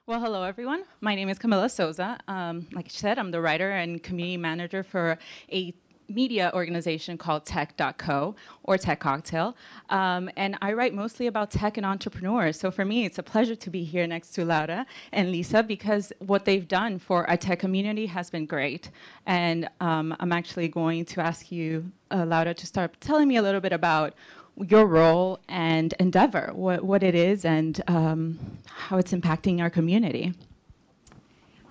Well, hello, everyone. My name is Camila Souza. Like I said, I'm the writer and community manager for a media organization called tech.co or Tech Cocktail. And I write mostly about tech and entrepreneurs. So for me, it's a pleasure to be here next to Laura and Lisa because what they've done for our tech community has been great. And I'm actually going to ask you, Laura, to start telling me a little bit about your role and endeavor, what it is and how it's impacting our community.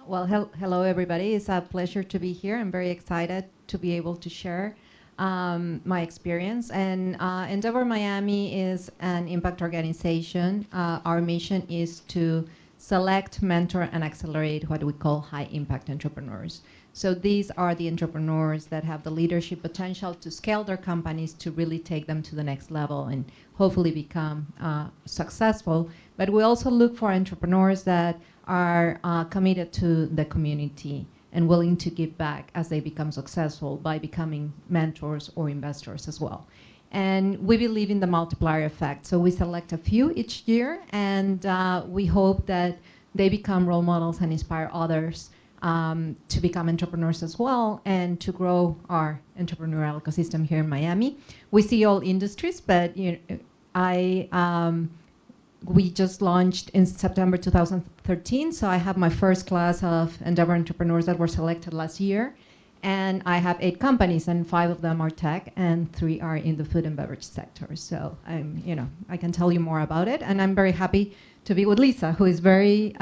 Well, hello, everybody. It's a pleasure to be here. I'm very excited to be able to share my experience. And Endeavor Miami is an impact organization. Our mission is to select, mentor, and accelerate what we call high-impact entrepreneurs. So these are the entrepreneurs that have the leadership potential to scale their companies to really take them to the next level and hopefully become successful. But we also look for entrepreneurs that are committed to the community and willing to give back as they become successful by becoming mentors or investors as well. And we believe in the multiplier effect. So we select a few each year, and we hope that they become role models and inspire others to become entrepreneurs as well and to grow our entrepreneurial ecosystem here in Miami. We see all industries, but we just launched in September 2013, so I have my first class of Endeavor entrepreneurs that were selected last year. And I have 8 companies, and 5 of them are tech, and 3 are in the food and beverage sector. So I can tell you more about it, and I'm very happy to be with Lisa, who is very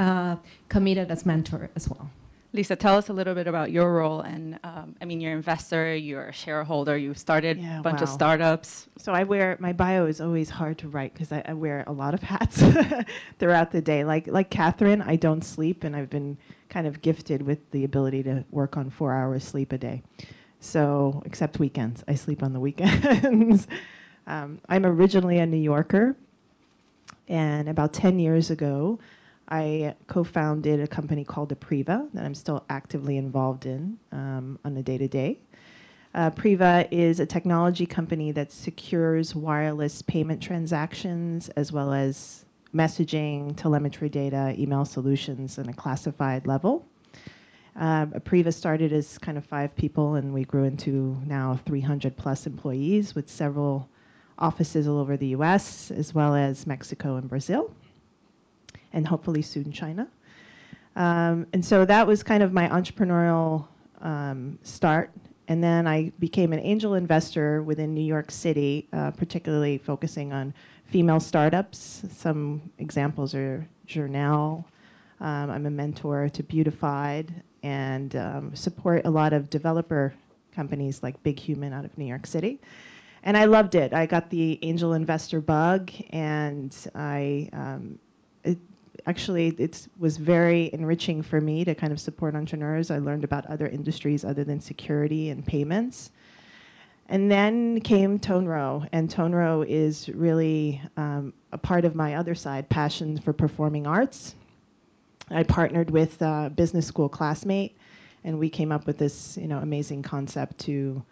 committed as mentor as well. Lisa, tell us a little bit about your role. And you're an investor, you're a shareholder, you started a bunch of startups. So my bio is always hard to write because I wear a lot of hats throughout the day. Like Catherine, I don't sleep, and I've been kind of gifted with the ability to work on 4 hours sleep a day. So, except weekends. I sleep on the weekends. I'm originally a New Yorker, and about 10 years ago, I co-founded a company called Apriva that I'm still actively involved in on a day-to-day. Apriva is a technology company that secures wireless payment transactions as well as messaging, telemetry data, email solutions on a classified level. Apriva started as kind of 5 people, and we grew into now 300 plus employees with several offices all over the US as well as Mexico and Brazil, and hopefully soon China. And so that was kind of my entrepreneurial start. And then I became an angel investor within New York City, particularly focusing on female startups. Some examples are Journal. I'm a mentor to Beautified and support a lot of developer companies like Big Human out of New York City. And I loved it. I got the angel investor bug, and it was very enriching for me to kind of support entrepreneurs. I learned about other industries other than security and payments. And then came Tonero, and Tonero is really a part of my other side, passion for performing arts. I partnered with a business school classmate, and we came up with this amazing concept to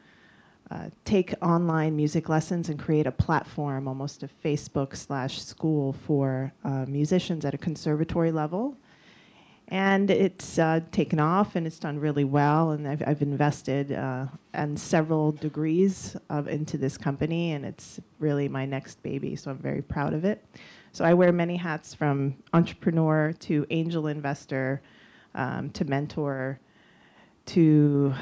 take online music lessons and create a platform, almost a Facebook/school for musicians at a conservatory level. And it's taken off, and it's done really well. And I've invested in several degrees into this company, and it's really my next baby, so I'm very proud of it. So I wear many hats, from entrepreneur to angel investor to mentor to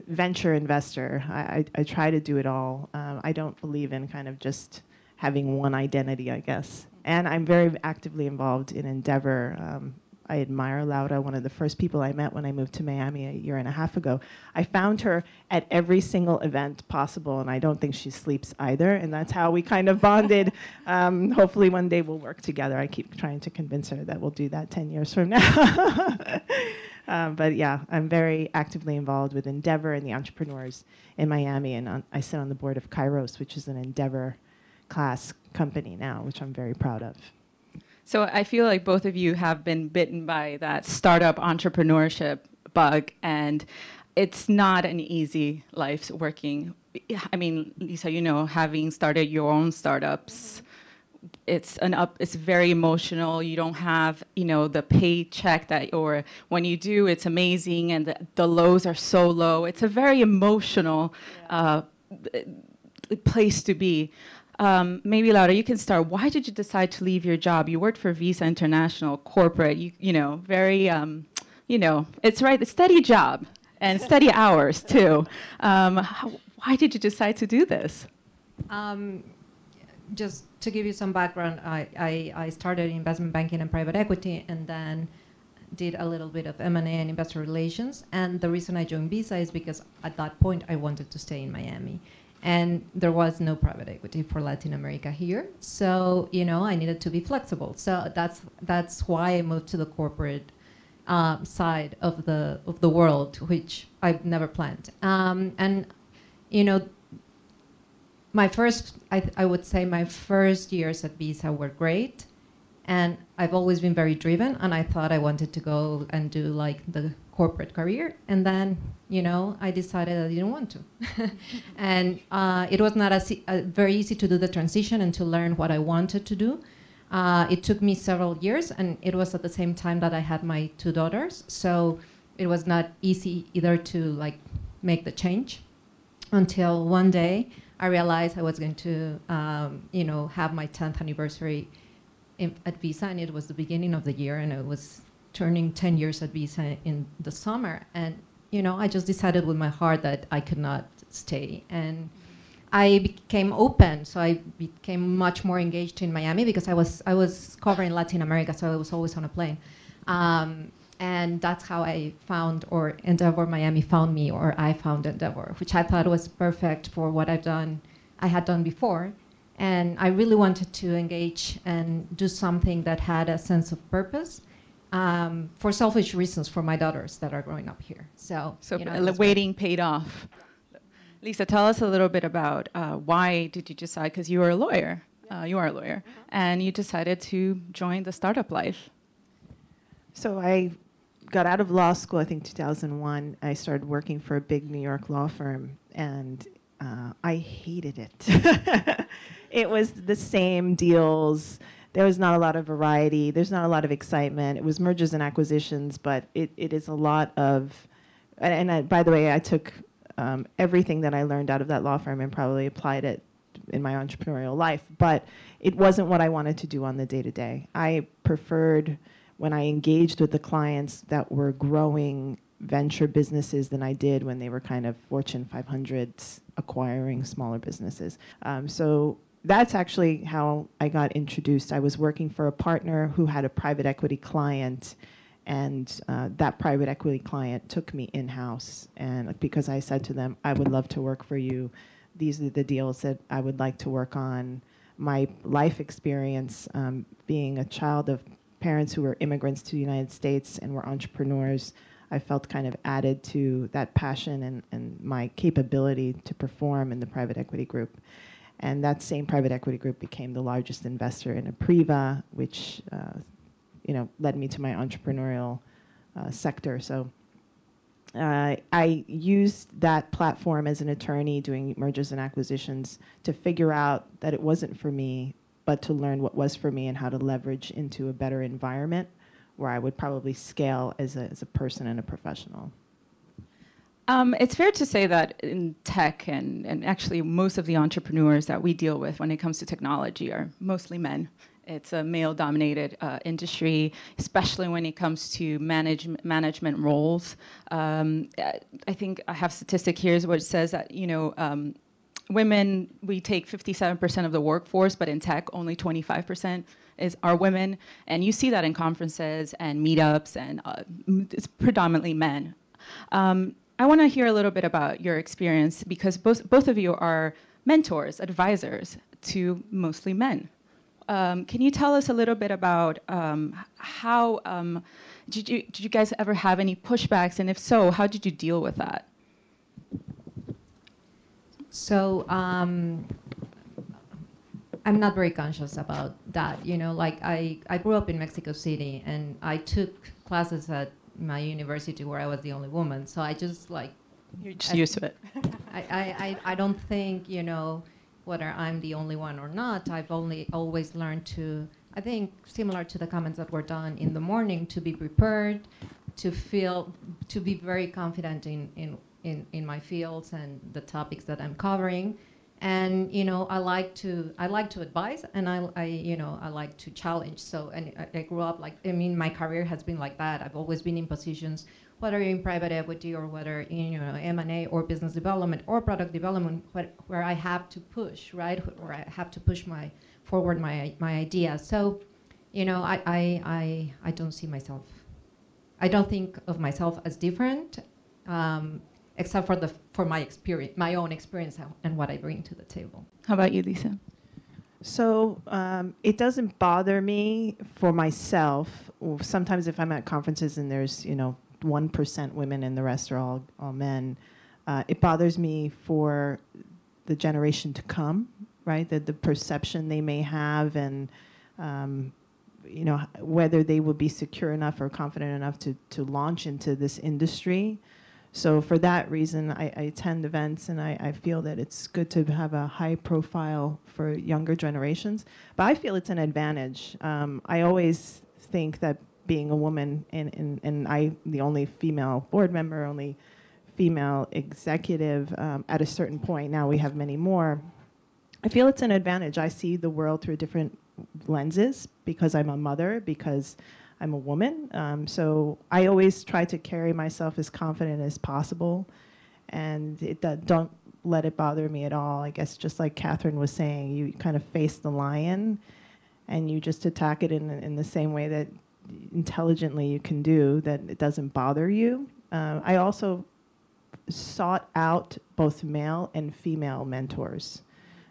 venture investor. I try to do it all. I don't believe in kind of just having one identity, I guess. And I'm very actively involved in Endeavor. I admire Laura, one of the first people I met when I moved to Miami a year and a half ago. I found her at every single event possible, and I don't think she sleeps either, and that's how we kind of bonded. Hopefully one day we'll work together. I keep trying to convince her that we'll do that 10 years from now. But yeah, I'm very actively involved with Endeavor and the entrepreneurs in Miami, and I sit on the board of Kairos, which is an Endeavor class company now, which I'm very proud of. So I feel like both of you have been bitten by that startup entrepreneurship bug, and it's not an easy life working. I mean, Lisa, having started your own startups, it's very emotional. You don't have, the paycheck or when you do, it's amazing, and the lows are so low. It's a very emotional place to be. Maybe Laura, you can start. Why did you decide to leave your job? You worked for Visa International corporate. Very, it's right, a steady job and steady hours too. Why did you decide to do this? Just to give you some background, I started investment banking and private equity, and then did a little bit of M&A and investor relations. And the reason I joined Visa is because at that point I wanted to stay in Miami. And there was no private equity for Latin America here. So, I needed to be flexible. So that's why I moved to the corporate side of the world, which I've never planned. I would say my first years at Visa were great, and I've always been very driven, and I thought I wanted to go and do like the corporate career, and then I decided I didn't want to. And it was not very easy to do the transition and to learn what I wanted to do. It took me several years, and it was at the same time that I had my 2 daughters, so it was not easy either to like make the change, until one day I realized I was going to have my 10th anniversary at Visa, and it was the beginning of the year, and I was turning 10 years at Visa in the summer, and I just decided with my heart that I could not stay, and I became open. So I became much more engaged in Miami because I was covering Latin America, so I was always on a plane, and that's how I found, or Endeavor Miami found me, or I found Endeavor, which I thought was perfect for what I had done before. And I really wanted to engage and do something that had a sense of purpose, for selfish reasons for my daughters that are growing up here. So waiting paid off. Lisa, tell us a little bit about why did you decide, because you were a lawyer, you are a lawyer, and you decided to join the startup life. So I got out of law school, I think 2001. I started working for a big New York law firm, and I hated it. It was the same deals. There was not a lot of variety. There's not a lot of excitement. It was mergers and acquisitions, but it is a lot of, by the way, I took everything that I learned out of that law firm and probably applied it in my entrepreneurial life, but it wasn't what I wanted to do on the day-to-day. I preferred when I engaged with the clients that were growing venture businesses than I did when they were kind of Fortune 500s acquiring smaller businesses. So that's actually how I got introduced. I was working for a partner who had a private equity client, and that private equity client took me in-house. And because I said to them, I would love to work for you. These are the deals that I would like to work on. My life experience, being a child of parents who were immigrants to the United States and were entrepreneurs, I felt kind of added to that passion and my capability to perform in the private equity group. And that same private equity group became the largest investor in Apriva, which led me to my entrepreneurial sector. So I used that platform as an attorney doing mergers and acquisitions to figure out that it wasn't for me, but to learn what was for me and how to leverage into a better environment where I would probably scale as a person and a professional. It's fair to say that in tech, and actually most of the entrepreneurs that we deal with when it comes to technology are mostly men. It's a male-dominated industry, especially when it comes to management roles. I think I have statistic here which says that women, we take 57% of the workforce, but in tech only 25% are women, and you see that in conferences and meetups, and it's predominantly men. I want to hear a little bit about your experience, because both of you are mentors, advisors to mostly men. Can you tell us a little bit about how did you guys ever have any pushbacks, and if so, how did you deal with that? So I'm not very conscious about that. I grew up in Mexico City, and I took classes at my university where I was the only woman. So I just you're just used to it. I don't think whether I'm the only one or not. I've always learned to, I think, similar to the comments that were done in the morning, to be prepared, to be very confident in my fields and the topics that I'm covering. And I like to advise, and I like to challenge. So, and I grew up my career has been like that. I've always been in positions, whether in private equity or whether in M&A or business development or product development, where I have to push, right? Where I have to push forward my ideas. So, I don't see myself. I don't think of myself as different. Except for my experience, my own experience, and what I bring to the table. How about you, Lisa? So it doesn't bother me for myself. Sometimes if I'm at conferences and there's 1% women and the rest are all men, it bothers me for the generation to come, right? The perception they may have, and whether they will be secure enough or confident enough to launch into this industry. So for that reason, I attend events, and I feel that it's good to have a high profile for younger generations. But I feel it's an advantage. I always think that being a woman, and I, the only female board member, only female executive at a certain point, now we have many more, I feel it's an advantage. I see the world through different lenses because I'm a mother, because I'm a woman, so I always try to carry myself as confident as possible, and don't let it bother me at all. I guess just like Catherine was saying, you kind of face the lion, and you just attack it in the same way that intelligently you can do, that it doesn't bother you. I also sought out both male and female mentors,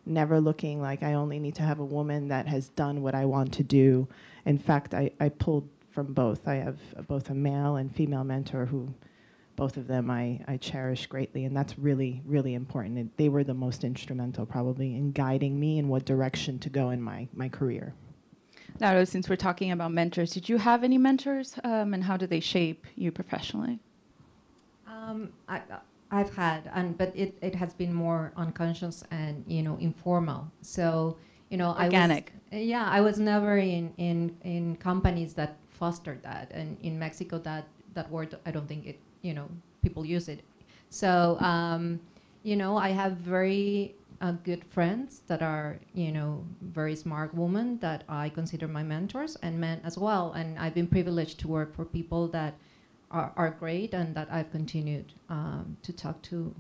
never looking like I only need to have a woman that has done what I want to do. In fact, I pulled from both. I have both a male and female mentor who, both of them I cherish greatly, and that's really, really important. They were the most instrumental probably in guiding me in what direction to go in my career. Laura, since we're talking about mentors, did you have any mentors, and how did they shape you professionally? I've had, but it has been more unconscious and informal. So organic. I was never in companies that fostered that, and in Mexico that word, I don't think people use it. So I have very good friends that are very smart women that I consider my mentors, and men as well. And I've been privileged to work for people that are great, and that I've continued to talk to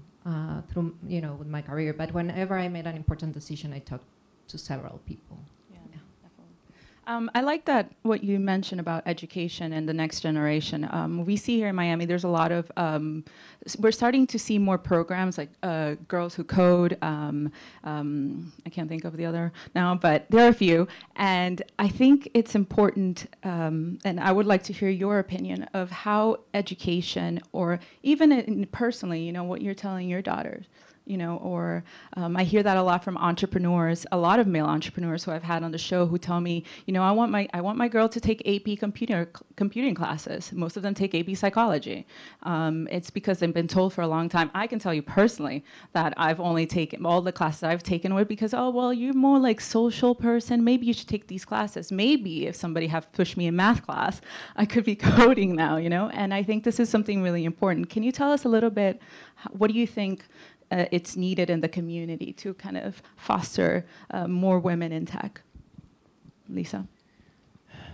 through with my career. But whenever I made an important decision, I talked to several people. I like that what you mentioned about education and the next generation. We see here in Miami, there's a lot of, we're starting to see more programs like Girls Who Code. I can't think of the other now, but there are a few. And I think it's important, and I would like to hear your opinion of how education, or even personally, what you're telling your daughters, or I hear that a lot from entrepreneurs, a lot of male entrepreneurs who I've had on the show who tell me, I want my girl to take AP computing classes. Most of them take AP psychology. It's because they've been told for a long time. I can tell you personally that I've only taken, all the classes I've taken were because, oh, well, you're more like social person. Maybe you should take these classes. Maybe if somebody had pushed me in math class, I could be coding now, And I think this is something really important. Can you tell us a little bit, what do you think it's needed in the community to kind of foster more women in tech? Lisa?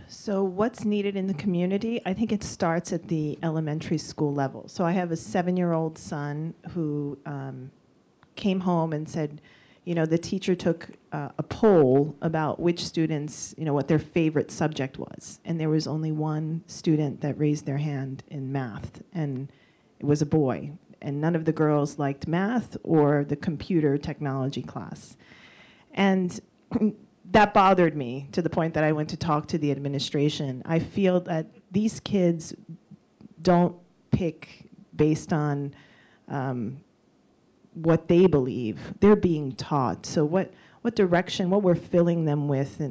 So what's needed in the community? I think it starts at the elementary school level. So I have a 7-year-old son who came home and said, the teacher took a poll about which students, what their favorite subject was. And there was only one student that raised their hand in math, and it was a boy. And none of the girls liked math or the computer technology class. And that bothered me to the point that I went to talk to the administration. I feel that these kids don't pick based on what they believe. They're being taught. So what direction, what we're filling them with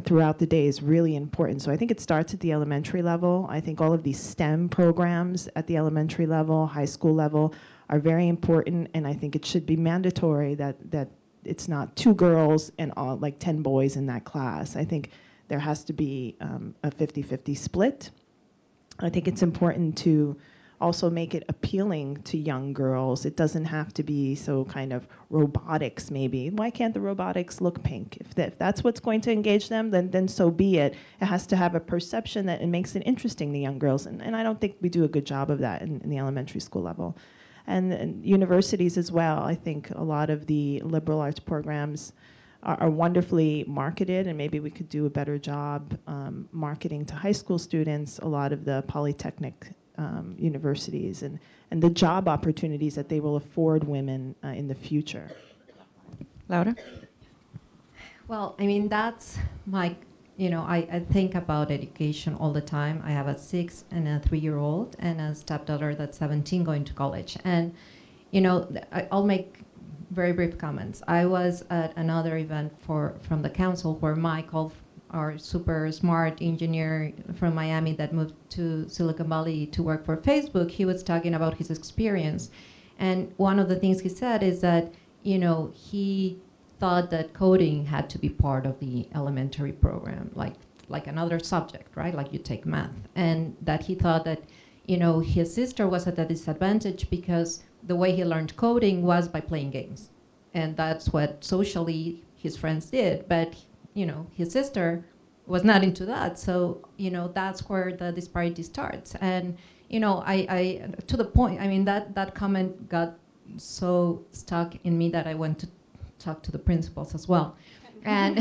throughout the day is really important. So I think it starts at the elementary level. I think all of these STEM programs at the elementary level, high school level, are very important, and I think it should be mandatory that it's not 2 girls and all, like 10 boys in that class. I think there has to be a 50-50 split. I think it's important to also make it appealing to young girls. It doesn't have to be so kind of robotics, maybe. Why can't the robotics look pink? If that's what's going to engage them, then so be it. It has to have a perception that it makes it interesting to young girls. And I don't think we do a good job of that in the elementary school level. And universities as well. I think a lot of the liberal arts programs are wonderfully marketed, and maybe we could do a better job marketing to high school students a lot of the polytechnic universities and the job opportunities that they will afford women in the future. Laura? Well, I mean, that's my, I think about education all the time. I have a 6 and a 3-year-old and a stepdaughter that's 17 going to college. And, I'll make very brief comments. I was at another event from the council where Michael, our super smart engineer from Miami that moved to Silicon Valley to work for Facebook, he was talking about his experience. And one of the things he said is that, he thought that coding had to be part of the elementary program, like another subject, right? Like you take math. And that he thought that, his sister was at a disadvantage because the way he learned coding was by playing games. And that's what socially his friends did. But his sister was not into that. So, that's where the disparity starts. And, I to the point, I mean, that comment got so stuck in me that I went to talk to the principals as well. And,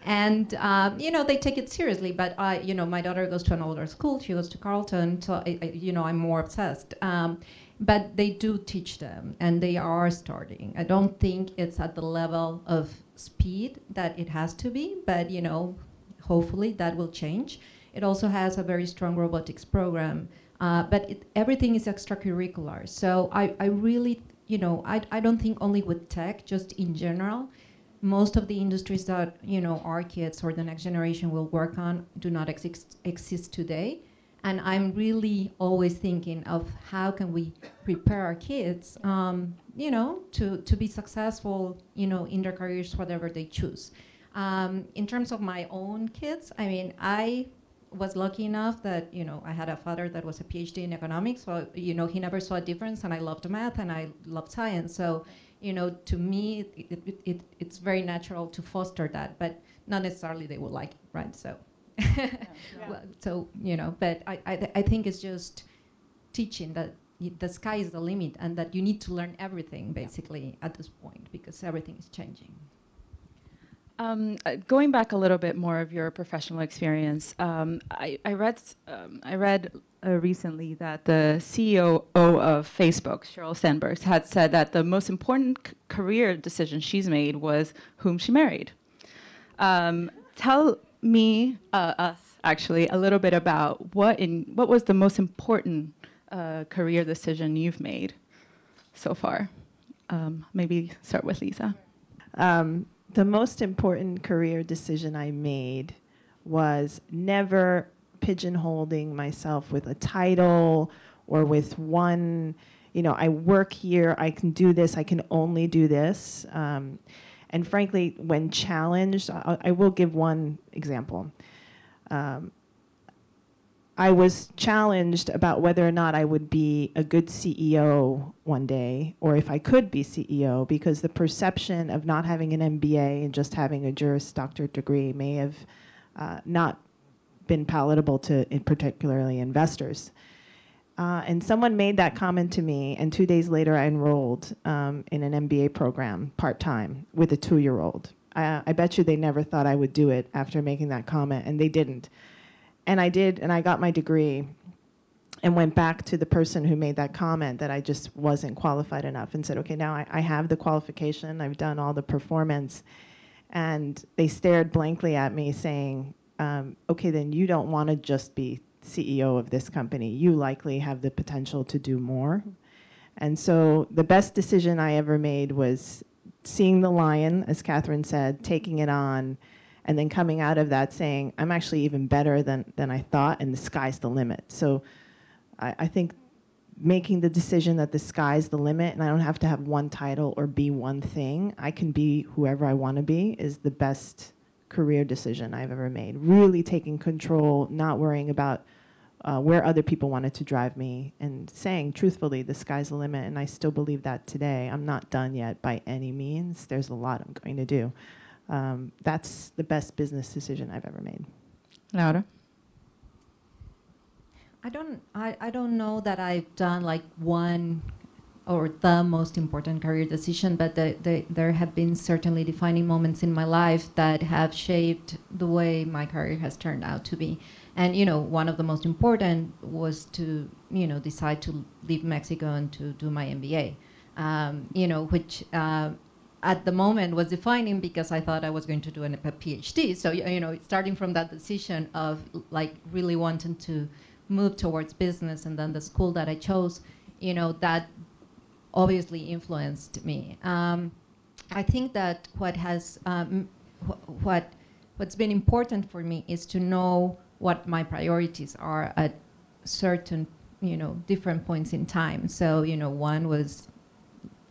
and they take it seriously. But, my daughter goes to an older school. She goes to Carleton. So, I'm more obsessed. But they do teach them, and they are starting. I don't think it's at the level of speed that it has to be, but hopefully that will change. It also has a very strong robotics program, but everything is extracurricular. So I really, I don't think only with tech, just in general. Most of the industries that our kids or the next generation will work on do not exist today. And I'm really always thinking of how can we prepare our kids, to be successful, in their careers, whatever they choose. In terms of my own kids, I mean, I was lucky enough that, I had a father that was a PhD in economics, so, he never saw a difference, and I loved math and I loved science. So, to me, it's very natural to foster that, but not necessarily they will like it, right? So. Well, so but I think it's just teaching that the sky is the limit and that you need to learn everything basically at this point because everything is changing. Going back a little bit more of your professional experience, I read recently that the CEO of Facebook, Sheryl Sandberg, had said that the most important career decision she's made was whom she married. Tell me, us actually, a little bit about what was the most important career decision you've made so far. Maybe start with Lisa. The most important career decision I made was never pigeonholing myself with a title or with one, I work here, I can do this, I can only do this. And frankly, when challenged, I will give one example. I was challenged about whether or not I would be a good CEO one day, or if I could be CEO, because the perception of not having an MBA and just having a Juris Doctorate degree may have not been palatable to, particularly investors. And someone made that comment to me, and 2 days later I enrolled in an MBA program part-time with a 2-year-old. I bet you they never thought I would do it after making that comment, and they didn't. And I did, and I got my degree and went back to the person who made that comment that I just wasn't qualified enough and said, okay, now I have the qualification, I've done all the performance. And they stared blankly at me saying, okay, then you don't want to just be CEO of this company. You likely have the potential to do more. And so the best decision I ever made was seeing the lion, as Catherine said, taking it on, and then coming out of that saying, I'm actually even better than I thought, and the sky's the limit. So I think making the decision that the sky's the limit and I don't have to have one title or be one thing. I can be whoever I want to be is the best career decision I've ever made. Really taking control, not worrying about where other people wanted to drive me, and saying truthfully, the sky's the limit, and I still believe that today. I'm not done yet by any means. There's a lot I'm going to do. That's the best business decision I've ever made. Laura? I don't know that I've done like one or the most important career decision, but there have been certainly defining moments in my life that have shaped the way my career has turned out to be. And, you know, one of the most important was to, you know, decide to leave Mexico and to do my MBA, you know, which at the moment was defining because I thought I was going to do a PhD. So, you know, starting from that decision of like really wanting to move towards business, and then the school that I chose, you know, that obviously influenced me. I think that what has, what's been important for me is to know what my priorities are at certain, you know, different points in time. So, you know, one was,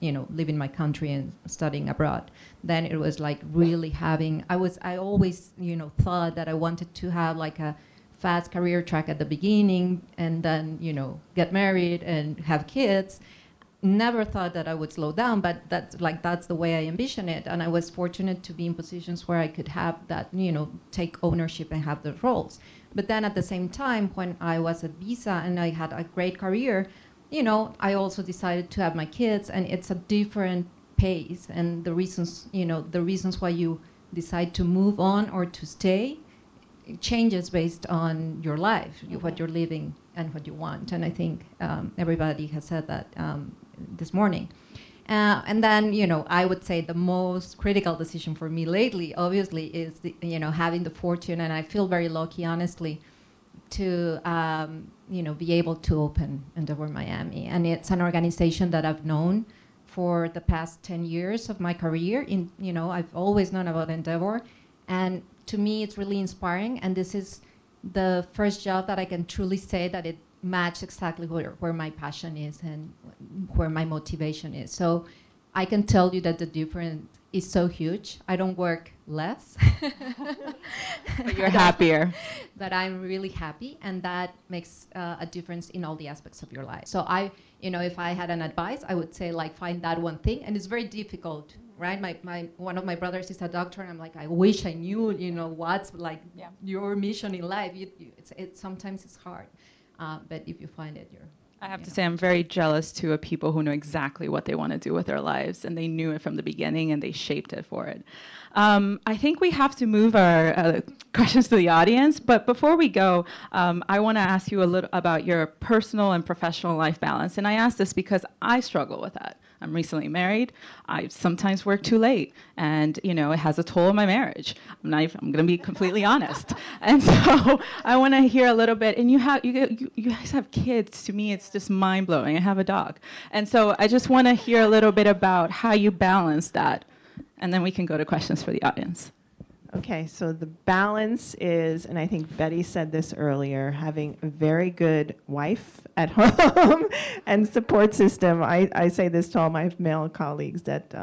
you know, leaving my country and studying abroad. Then it was like really having, I always, you know, thought that I wanted to have like a fast career track at the beginning and then, you know, get married and have kids. Never thought that I would slow down, but that's the way I envision it. And I was fortunate to be in positions where I could have that, you know, take ownership and have the roles. But then at the same time, when I was at Visa and I had a great career, you know, I also decided to have my kids, and it's a different pace. And the reasons, you know, the reasons why you decide to move on or to stay, it changes based on your life, what you're living and what you want. And I think everybody has said that this morning. And then, you know, I would say the most critical decision for me lately, obviously, is, you know, having the fortune, and I feel very lucky, honestly, to, you know, be able to open Endeavor Miami. And it's an organization that I've known for the past 10 years of my career. You know, I've always known about Endeavor. And to me, it's really inspiring. And this is the first job that I can truly say that it match exactly where my passion is and where my motivation is. So I can tell you that the difference is so huge. I don't work less. But you're happier. But I'm really happy, and that makes a difference in all the aspects of your life. So you know, if I had an advice, I would say like find that one thing, and it's very difficult, right? One of my brothers is a doctor, and I'm like, I wish I knew, you know, what's like your mission in life. Sometimes it's hard. But if you find it, I have to say I'm very jealous too of people who know exactly what they want to do with their lives, and they knew it from the beginning and they shaped it for it. I think we have to move our questions to the audience, but before we go, I want to ask you a little about your personal and professional life balance. And I ask this because I struggle with that. I'm recently married. I sometimes work too late, and you know, it has a toll on my marriage. I'm going to be completely honest. And so I want to hear a little bit. And you guys have kids. To me, it's just mind blowing. I have a dog, and so I just want to hear a little bit about how you balance that, and then we can go to questions for the audience. Okay, so the balance is, and I think Betty said this earlier, having a very good wife at home and support system. I say this to all my male colleagues that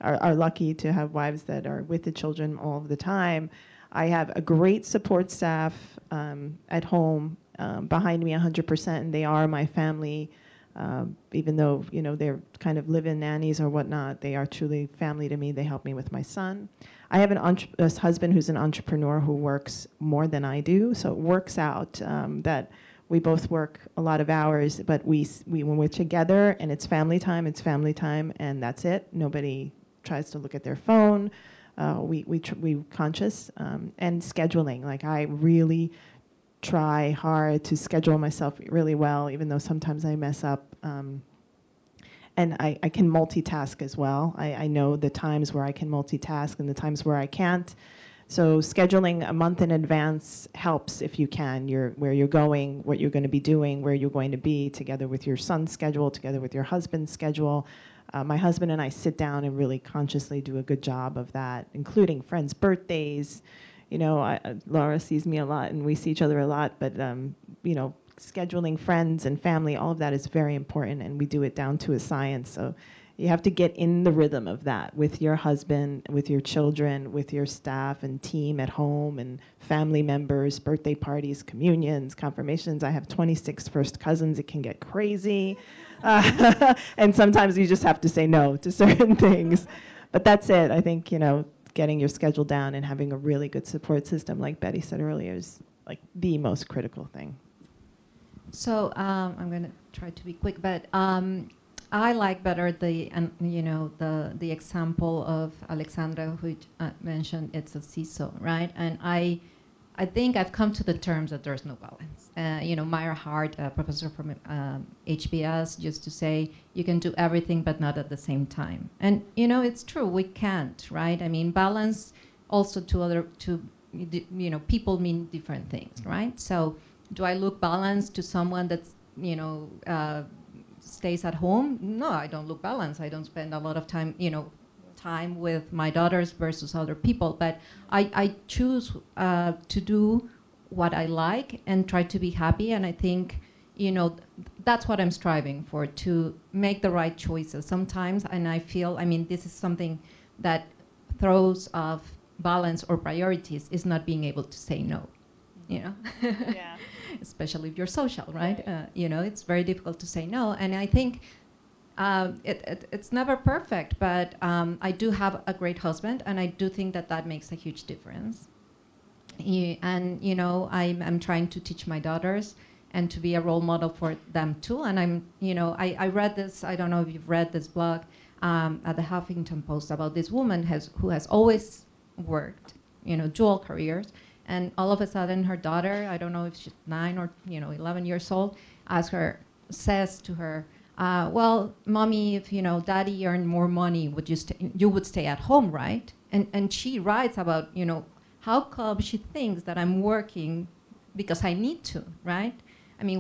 are lucky to have wives that are with the children all of the time. I have a great support staff at home behind me 100%, and they are my family. Even though, you know, they're kind of live-in nannies or whatnot, they are truly family to me. They help me with my son. I have a husband who's an entrepreneur who works more than I do, so it works out that we both work a lot of hours, but when we're together and it's family time, and that's it. Nobody tries to look at their phone. We conscious and scheduling. Like, I really try hard to schedule myself really well, even though sometimes I mess up. And I can multitask as well. I know the times where I can multitask and the times where I can't. So scheduling a month in advance helps if you can. Where you're going, what you're going to be doing, where you're going to be, together with your son's schedule, together with your husband's schedule. My husband and I sit down and really consciously do a good job of that, including friends' birthdays. You know, Laura sees me a lot and we see each other a lot, but you know, scheduling friends and family, all of that is very important, and we do it down to a science. So you have to get in the rhythm of that with your husband, with your children, with your staff and team at home, and family members, birthday parties, communions, confirmations. I have 26 first cousins. It can get crazy. And sometimes you just have to say no to certain things. But that's it. I think, getting your schedule down and having a really good support system, like Betty said earlier, is like the most critical thing. So I'm going to try to be quick, but I like better the example of Alexandra, who mentioned it's a seesaw, right? And I think I've come to the terms that there's no balance. Meyer Hart, a professor from HBS, used to say you can do everything but not at the same time. And it's true, we can't, right? I mean, balance also people mean different things, right? So do I look balanced to someone that's stays at home? No, I don't look balanced. I don't spend a lot of time, time with my daughters versus other people. But I choose to do what I like and try to be happy. And I think, that's what I'm striving for, to make the right choices sometimes. And I feel, this is something that throws off balance or priorities, is not being able to say no, Yeah. Especially if you're social, right? It's very difficult to say no. And I think it's never perfect, but I do have a great husband, and I do think that makes a huge difference. And I'm trying to teach my daughters and to be a role model for them too. And I read this, I don't know if you've read this blog at the Huffington Post about this woman who has always worked, dual careers. And all of a sudden, her daughter, I don't know if she's 9 or 11 years old, says to her, "Well, mommy, if daddy earned more money, you would stay at home, right?" And she writes about how come she thinks that I'm working because I need to, right? I mean,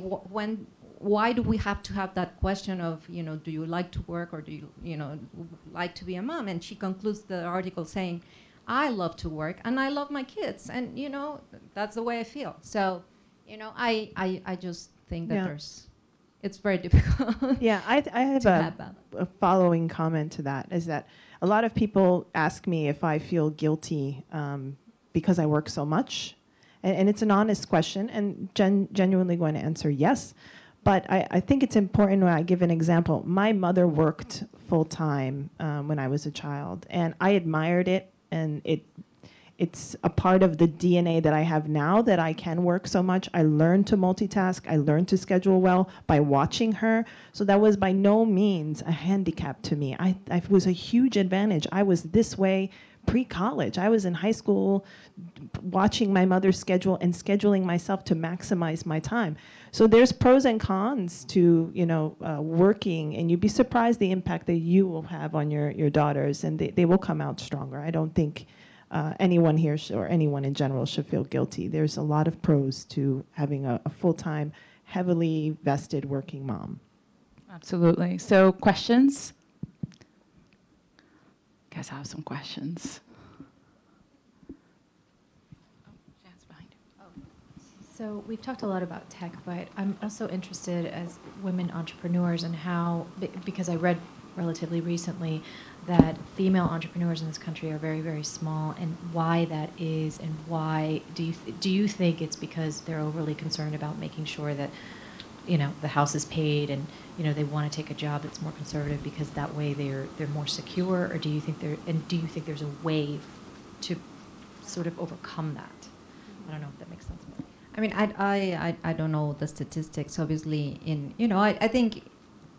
why do we have to have that question of do you like to work, or do you like to be a mom? And she concludes the article saying, I love to work and I love my kids, and that's the way I feel. So I just think that it's very difficult. Yeah, I have a following comment to that, is that a lot of people ask me if I feel guilty because I work so much, and it's an honest question, and genuinely going to answer yes. But I think it's important when I give an example. My mother worked full time when I was a child, and I admired it. And it's a part of the DNA that I have now, that I can work so much. I learned to multitask. I learned to schedule well by watching her. So that was by no means a handicap to me. It was a huge advantage. I was this way pre-college. I was in high school watching my mother's schedule and scheduling myself to maximize my time. So there's pros and cons to working, and you'd be surprised the impact that you will have on your daughters, and they will come out stronger. I don't think anyone here or anyone in general should feel guilty. There's a lot of pros to having a full-time, heavily vested working mom. Absolutely. So questions? Guys, I have some questions. So we've talked a lot about tech, but I'm also interested as women entrepreneurs and how, because I read relatively recently that female entrepreneurs in this country are very, very small, and why that is, and why do you think it's because they're overly concerned about making sure that the house is paid, and they want to take a job that's more conservative because that way they're more secure, or do you think there's a way to sort of overcome that? I don't know if that makes sense. I mean, I don't know the statistics. Obviously, I think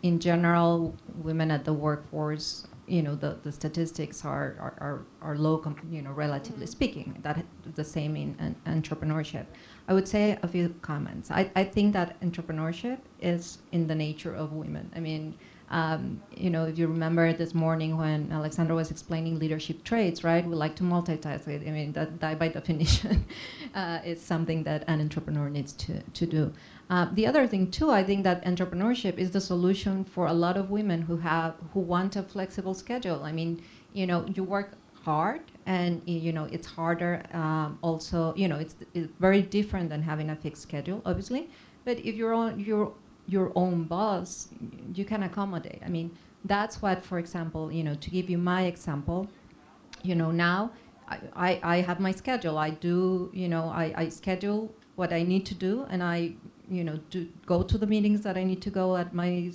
in general, women at the workforce, the statistics are low, relatively speaking. That the same in entrepreneurship. I would say a few comments. I think that entrepreneurship is in the nature of women. I mean, if you remember this morning when Alexandra was explaining leadership traits, right? We like to multitask. I mean, that by definition is something that an entrepreneur needs to do. The other thing too, I think that entrepreneurship is the solution for a lot of women who want a flexible schedule. I mean, you work hard, and it's harder. Also, it's very different than having a fixed schedule, obviously. But if you're your own boss, you can accommodate. I mean, that's what, for example, to give you my example, now I have my schedule. I do, I schedule what I need to do, and I, do go to the meetings that I need to go at my,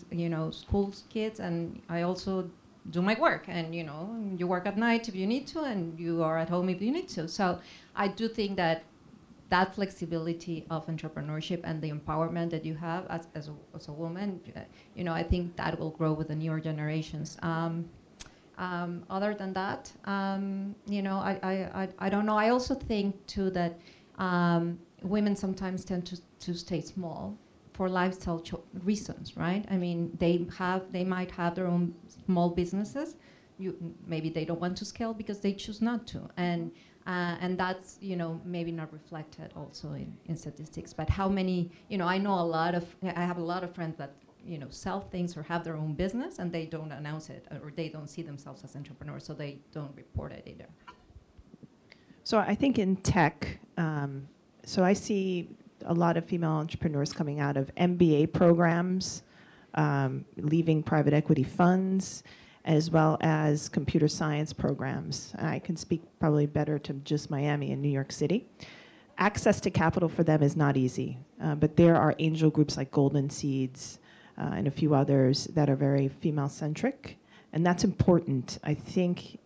school's kids, and I also do my work. And, you work at night if you need to, and you are at home if you need to. So I do think that flexibility of entrepreneurship and the empowerment that you have as a woman, I think that will grow with the newer generations. Other than that, I don't know. I also think too that women sometimes tend to stay small for lifestyle reasons, right? I mean, they might have their own small businesses. Maybe they don't want to scale because they choose not to, and that's maybe not reflected also in statistics. But how many? I have a lot of friends that sell things or have their own business, and they don't announce it, or they don't see themselves as entrepreneurs, so they don't report it either. So I think in tech, so I see a lot of female entrepreneurs coming out of MBA programs, leaving private equity funds, as well as computer science programs. I can speak probably better to just Miami and New York City. Access to capital for them is not easy, but there are angel groups like Golden Seeds, and a few others that are very female-centric, and that's important. I think,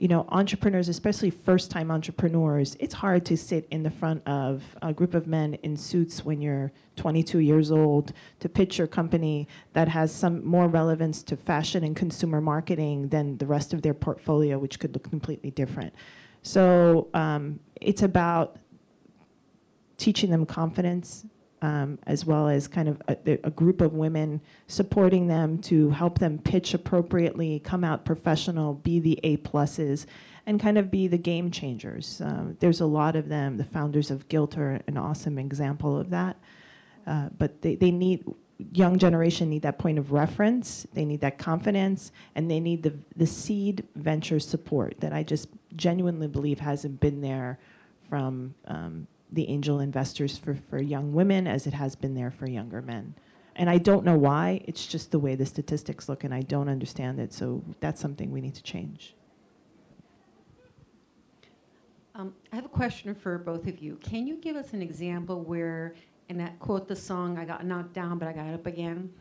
entrepreneurs, especially first-time entrepreneurs, it's hard to sit in the front of a group of men in suits when you're 22 years old to pitch your company that has some more relevance to fashion and consumer marketing than the rest of their portfolio, which could look completely different. So it's about teaching them confidence, as well as kind of a group of women supporting them to help them pitch appropriately, come out professional, be the A+s, and kind of be the game changers. There's a lot of them. The founders of Guilt are an awesome example of that. But they need, young generation need that point of reference, they need that confidence, and they need the seed venture support that I just genuinely believe hasn't been there from the angel investors for young women as it has been there for younger men. And I don't know why, it's just the way the statistics look, and I don't understand it, so that's something we need to change. I have a question for both of you. Can you give us an example where, and that quote the song, I got knocked down, but I got up again,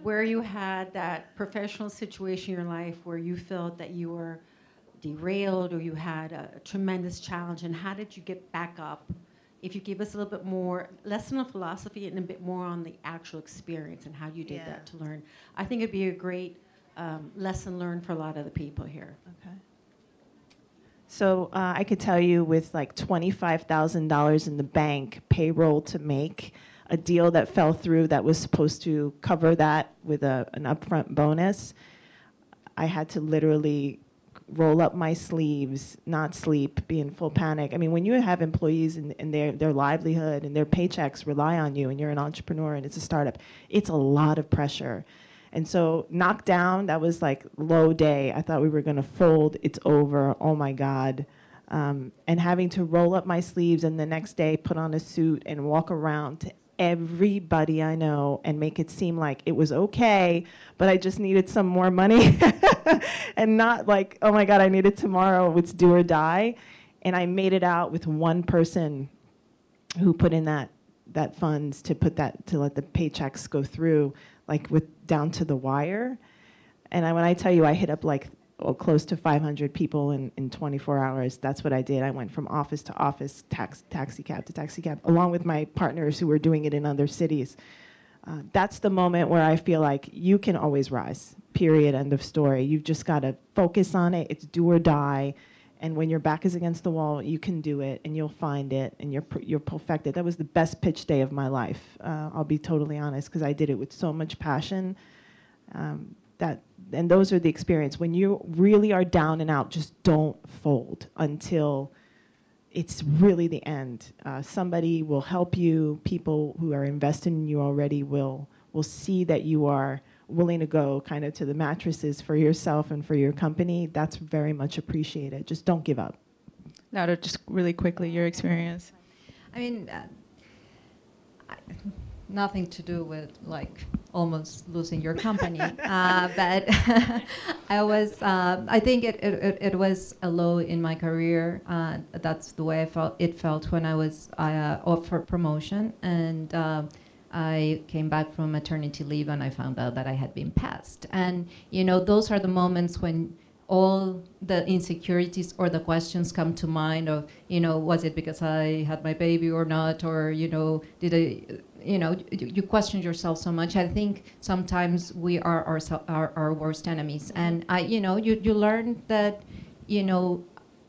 where you had that professional situation in your life where you felt that you were derailed or you had a tremendous challenge, and how did you get back up? If you give us a little bit more, less on the philosophy and a bit more on the actual experience and how you did that to learn. I think it'd be a great lesson learned for a lot of the people here. Okay. So I could tell you with like $25,000 in the bank, payroll to make, a deal that fell through that was supposed to cover that with an upfront bonus, I had to literally roll up my sleeves, not sleep, be in full panic. I mean, when you have employees and their livelihood and their paychecks rely on you, and you're an entrepreneur and it's a startup, it's a lot of pressure. And so knocked down, that was like low day. I thought we were gonna fold, it's over, oh my God. And having to roll up my sleeves and the next day put on a suit and walk around to everybody I know and make it seem like it was okay, but I just needed some more money and not like, oh my God, I need it tomorrow, it's do or die. And I made it out with one person who put in that funds to let the paychecks go through, like down to the wire. And when I tell you I hit up like close to 500 people in 24 hours. That's what I did. I went from office to office, taxi cab to taxi cab, along with my partners who were doing it in other cities. That's the moment where I feel like you can always rise, period, end of story. You've just got to focus on it. It's do or die. And when your back is against the wall, you can do it, and you'll find it, and you're perfected. That was the best pitch day of my life. I'll be totally honest, because I did it with so much passion. And those are the experience. When you really are down and out, just don't fold until it's really the end. Somebody will help you. People who are invested in you already will see that you are willing to go kind of to the mattresses for yourself and for your company. That's very much appreciated. Just don't give up. Laura, just really quickly, your experience. I mean, nothing to do with like almost losing your company, but I think it was a low in my career. That's the way it felt when I was offered promotion, and I came back from maternity leave and I found out that I had been passed. And those are the moments when all the insecurities or the questions come to mind of, was it because I had my baby or not, or did I, you question yourself so much. I think sometimes we are our worst enemies, and you learn that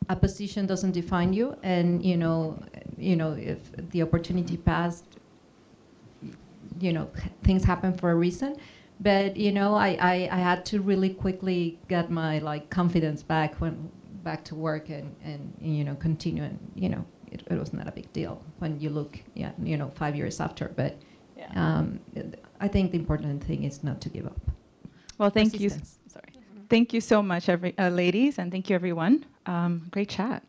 a position doesn't define you, and if the opportunity passed, things happen for a reason. But I had to really quickly get my confidence back to work and continue, and it was not a big deal when you look 5 years after. But yeah. I think the important thing is not to give up. Well, thank you. Sorry. Thank you so much, ladies, and thank you everyone. Great chat.